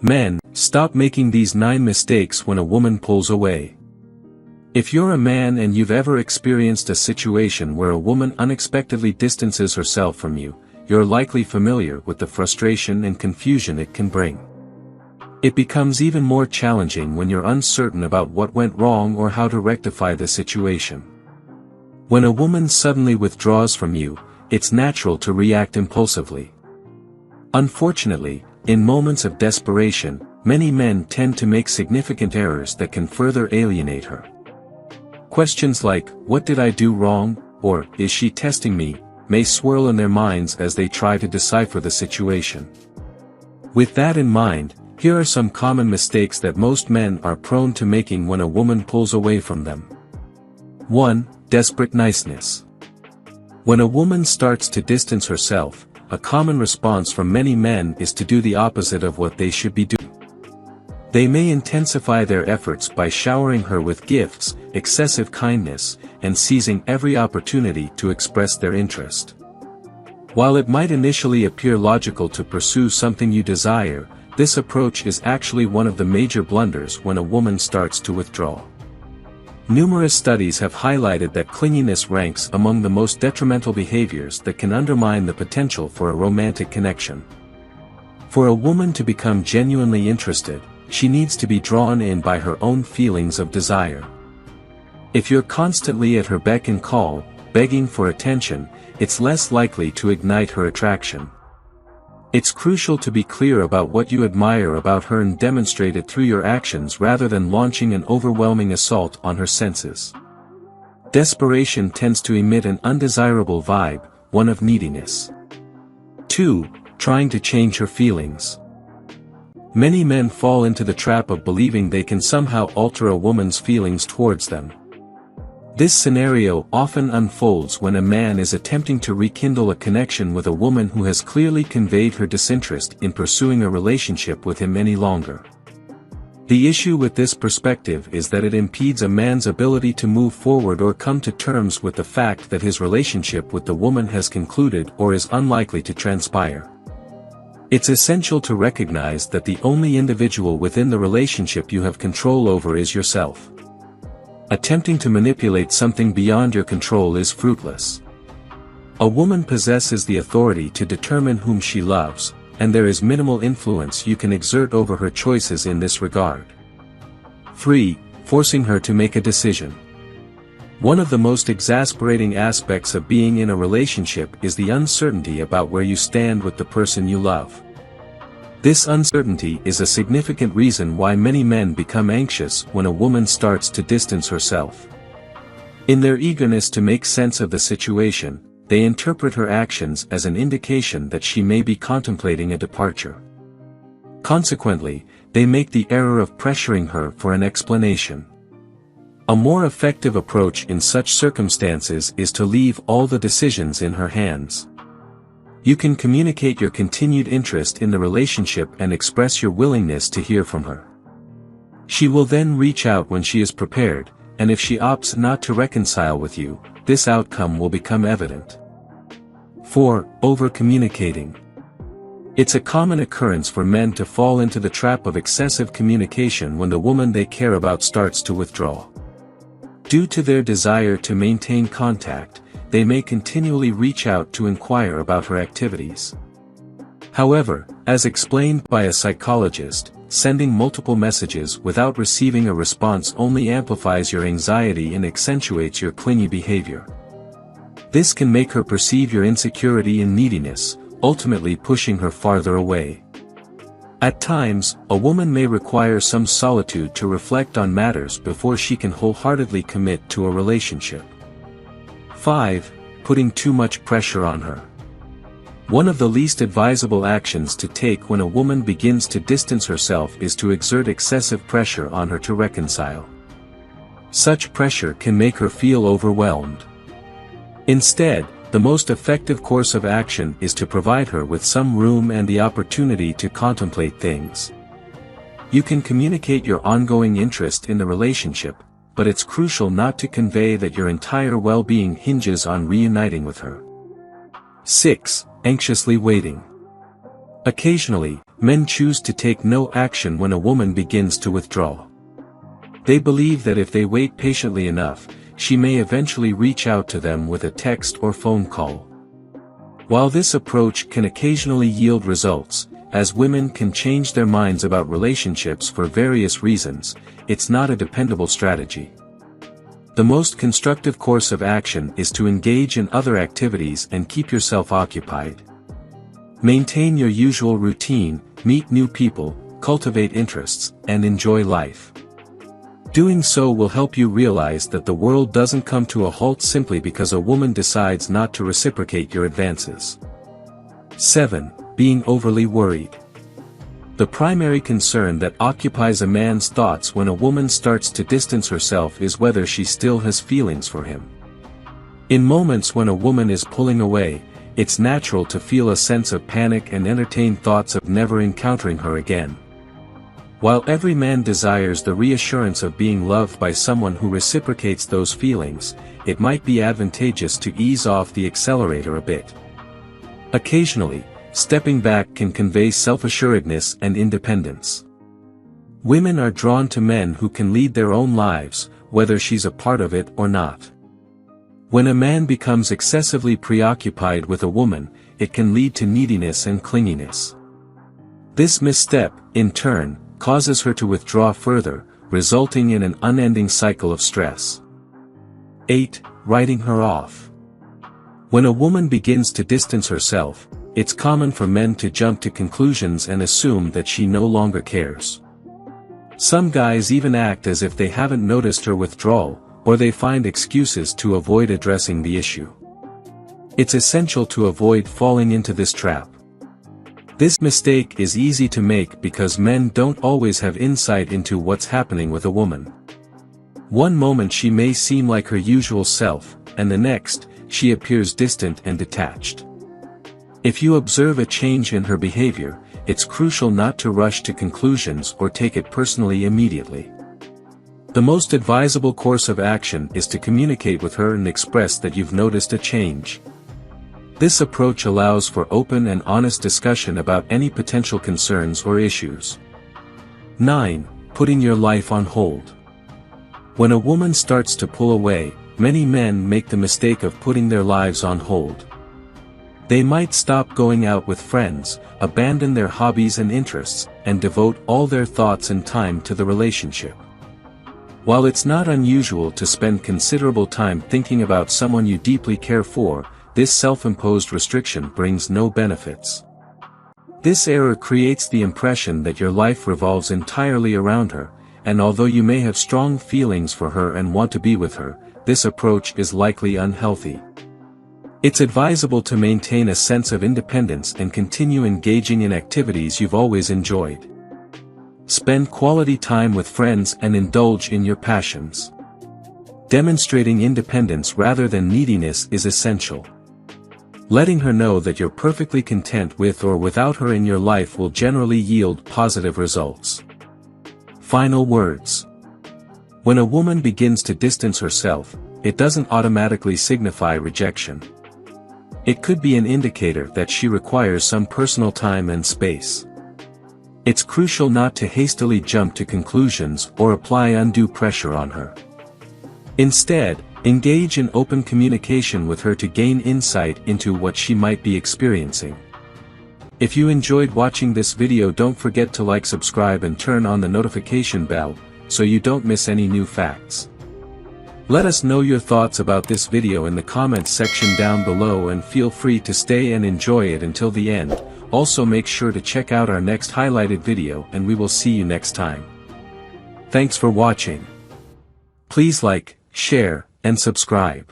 Men, stop making these 9 mistakes when a woman pulls away. If you're a man and you've ever experienced a situation where a woman unexpectedly distances herself from you, you're likely familiar with the frustration and confusion it can bring. It becomes even more challenging when you're uncertain about what went wrong or how to rectify the situation. When a woman suddenly withdraws from you, it's natural to react impulsively. Unfortunately, in moments of desperation, many men tend to make significant errors that can further alienate her. Questions like, "What did I do wrong?" or "Is she testing me?" may swirl in their minds as they try to decipher the situation. With that in mind, here are some common mistakes that most men are prone to making when a woman pulls away from them. 1. Desperate niceness. When a woman starts to distance herself, a common response from many men is to do the opposite of what they should be doing. They may intensify their efforts by showering her with gifts, excessive kindness, and seizing every opportunity to express their interest. While it might initially appear logical to pursue something you desire, this approach is actually one of the major blunders when a woman starts to withdraw. Numerous studies have highlighted that clinginess ranks among the most detrimental behaviors that can undermine the potential for a romantic connection. For a woman to become genuinely interested, she needs to be drawn in by her own feelings of desire. If you're constantly at her beck and call, begging for attention, it's less likely to ignite her attraction. It's crucial to be clear about what you admire about her and demonstrate it through your actions rather than launching an overwhelming assault on her senses. Desperation tends to emit an undesirable vibe, one of neediness. 2. Trying to change her feelings. Many men fall into the trap of believing they can somehow alter a woman's feelings towards them. This scenario often unfolds when a man is attempting to rekindle a connection with a woman who has clearly conveyed her disinterest in pursuing a relationship with him any longer. The issue with this perspective is that it impedes a man's ability to move forward or come to terms with the fact that his relationship with the woman has concluded or is unlikely to transpire. It's essential to recognize that the only individual within the relationship you have control over is yourself. Attempting to manipulate something beyond your control is fruitless. A woman possesses the authority to determine whom she loves, and there is minimal influence you can exert over her choices in this regard. 3. Forcing her to make a decision. One of the most exasperating aspects of being in a relationship is the uncertainty about where you stand with the person you love. This uncertainty is a significant reason why many men become anxious when a woman starts to distance herself. In their eagerness to make sense of the situation, they interpret her actions as an indication that she may be contemplating a departure. Consequently, they make the error of pressuring her for an explanation. A more effective approach in such circumstances is to leave all the decisions in her hands. You can communicate your continued interest in the relationship and express your willingness to hear from her. She will then reach out when she is prepared, and if she opts not to reconcile with you, this outcome will become evident. 4. Over-communicating. It's a common occurrence for men to fall into the trap of excessive communication when the woman they care about starts to withdraw. Due to their desire to maintain contact, they may continually reach out to inquire about her activities. However, as explained by a psychologist, sending multiple messages without receiving a response only amplifies your anxiety and accentuates your clingy behavior. This can make her perceive your insecurity and neediness, ultimately pushing her farther away. At times, a woman may require some solitude to reflect on matters before she can wholeheartedly commit to a relationship. 5. Putting too much pressure on her. One of the least advisable actions to take when a woman begins to distance herself is to exert excessive pressure on her to reconcile. Such pressure can make her feel overwhelmed. Instead, the most effective course of action is to provide her with some room and the opportunity to contemplate things. You can communicate your ongoing interest in the relationship, but it's crucial not to convey that your entire well-being hinges on reuniting with her. 6. Anxiously waiting. Occasionally, men choose to take no action when a woman begins to withdraw. They believe that if they wait patiently enough, she may eventually reach out to them with a text or phone call. While this approach can occasionally yield results, as women can change their minds about relationships for various reasons, it's not a dependable strategy. The most constructive course of action is to engage in other activities and keep yourself occupied. Maintain your usual routine, meet new people, cultivate interests, and enjoy life. Doing so will help you realize that the world doesn't come to a halt simply because a woman decides not to reciprocate your advances. 7. Being overly worried. The primary concern that occupies a man's thoughts when a woman starts to distance herself is whether she still has feelings for him. In moments when a woman is pulling away, it's natural to feel a sense of panic and entertain thoughts of never encountering her again. While every man desires the reassurance of being loved by someone who reciprocates those feelings, it might be advantageous to ease off the accelerator a bit. Occasionally, stepping back can convey self-assuredness and independence. Women are drawn to men who can lead their own lives, whether she's a part of it or not. When a man becomes excessively preoccupied with a woman, it can lead to neediness and clinginess. This misstep, in turn, causes her to withdraw further, resulting in an unending cycle of stress. 8. Writing her off. When a woman begins to distance herself, it's common for men to jump to conclusions and assume that she no longer cares. Some guys even act as if they haven't noticed her withdrawal, or they find excuses to avoid addressing the issue. It's essential to avoid falling into this trap. This mistake is easy to make because men don't always have insight into what's happening with a woman. One moment she may seem like her usual self, and the next, she appears distant and detached. If you observe a change in her behavior, it's crucial not to rush to conclusions or take it personally immediately. The most advisable course of action is to communicate with her and express that you've noticed a change. This approach allows for open and honest discussion about any potential concerns or issues. 9. Putting your life on hold. When a woman starts to pull away, many men make the mistake of putting their lives on hold. They might stop going out with friends, abandon their hobbies and interests, and devote all their thoughts and time to the relationship. While it's not unusual to spend considerable time thinking about someone you deeply care for, this self-imposed restriction brings no benefits. This error creates the impression that your life revolves entirely around her, and although you may have strong feelings for her and want to be with her, this approach is likely unhealthy. It's advisable to maintain a sense of independence and continue engaging in activities you've always enjoyed. Spend quality time with friends and indulge in your passions. Demonstrating independence rather than neediness is essential. Letting her know that you're perfectly content with or without her in your life will generally yield positive results. Final words. When a woman begins to distance herself, it doesn't automatically signify rejection. It could be an indicator that she requires some personal time and space. It's crucial not to hastily jump to conclusions or apply undue pressure on her. Instead, engage in open communication with her to gain insight into what she might be experiencing. If you enjoyed watching this video, don't forget to like, subscribe and turn on the notification bell, so you don't miss any new facts. Let us know your thoughts about this video in the comments section down below, and feel free to stay and enjoy it until the end. Also make sure to check out our next highlighted video, and we will see you next time. Thanks for watching. Please like, share, and subscribe.